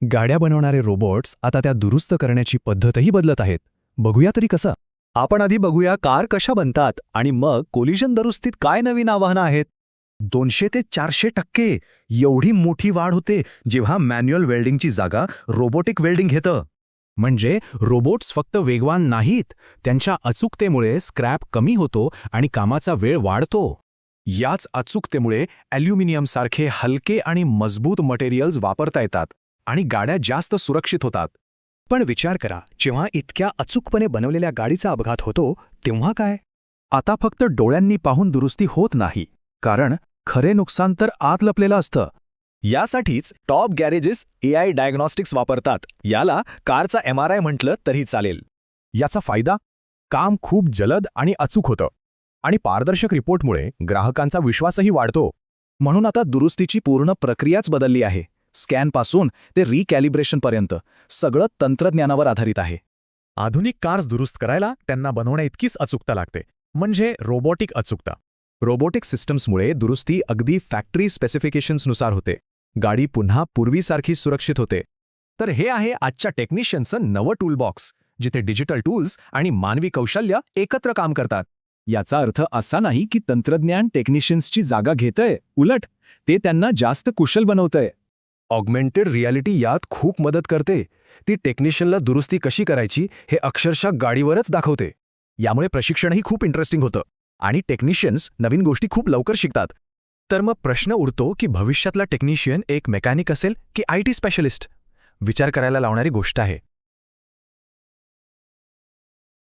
गाड्या बनवणारे रोबोट्स आता त्या दुरुस्त करण्याची पद्धतही बदलत आहेत. बघूया तरी कसं. आपण आधी बघूया कार कशा बनतात आणि मग कोलिजन दुरुस्तीत काय नवीन आव्हानं आहेत. 200 ते 400% एवढी मोठी वाढ होते जेव्हा मॅन्युअल वेल्डिंगची जागा रोबोटिक वेल्डिंग घेतं. म्हणजे रोबोट्स फक्त वेगवान नाहीत, त्यांच्या अचूकतेमुळे स्क्रॅप कमी होतो आणि कामाचा वेळ वाढतो. याच अचूकतेमुळे ॲल्युमिनियमसारखे हलके आणि मजबूत मटेरियल्स वापरता येतात आणि गाड्या जास्त सुरक्षित होतात. पण विचार करा, जेव्हा इतक्या अचूकपणे बनवलेल्या गाडीचा अपघात होतो तेव्हा काय? आता फक्त डोळ्यांनी पाहून दुरुस्ती होत नाही, कारण खरे नुकसान तर आत लपलेलं असतं. यासाठीच टॉप गॅरेजेस AI डायग्नॉस्टिक्स वापरतात. याला कारचा MRI म्हटलं तरी चालेल. याचा फायदा? काम खूप जलद आणि अचूक होतं आणि पारदर्शक रिपोर्टमुळे ग्राहकांचा विश्वासही वाढतो. म्हणून आता दुरुस्तीची पूर्ण प्रक्रियाच बदलली आहे. स्कॅनपासून ते रिकॅलिब्रेशनपर्यंत सगळं तंत्रज्ञानावर आधारित आहे. आधुनिक कार्स दुरुस्त करायला त्यांना बनवण्याइतकीच अचूकता लागते, म्हणजे रोबोटिक अचूकता. रोबोटिक सिस्टम्समुळे दुरुस्ती अगदी फॅक्टरी स्पेसिफिकेशन्सनुसार होते. गाडी पुन्हा पूर्वीसारखी सुरक्षित होते. तर हे आहे आजच्या टेक्निशियनचं नवं टूलबॉक्स, जिथे डिजिटल टूल्स आणि मानवी कौशल्य एकत्र काम करतात. याचा अर्थ असा नाही की तंत्रज्ञान टेक्निशियन्सची जागा घेतंय. उलट ते त्यांना जास्त कुशल बनवतंय. ऑगमेंटेड रियालिटी यात खूप मदत करते. ती टेक्निशियनला दुरुस्ती कशी करायची हे अक्षरशः गाडीवरच दाखवते. यामुळे प्रशिक्षणही खूप इंटरेस्टिंग होतं आणि टेक्निशियन्स नवीन गोष्टी खूप लवकर शिकतात. तर मग प्रश्न उरतो की भविष्यातला टेक्निशियन एक मेकॅनिक असेल की IT स्पेशलिस्ट? विचार करायला लावणारी गोष्ट आहे.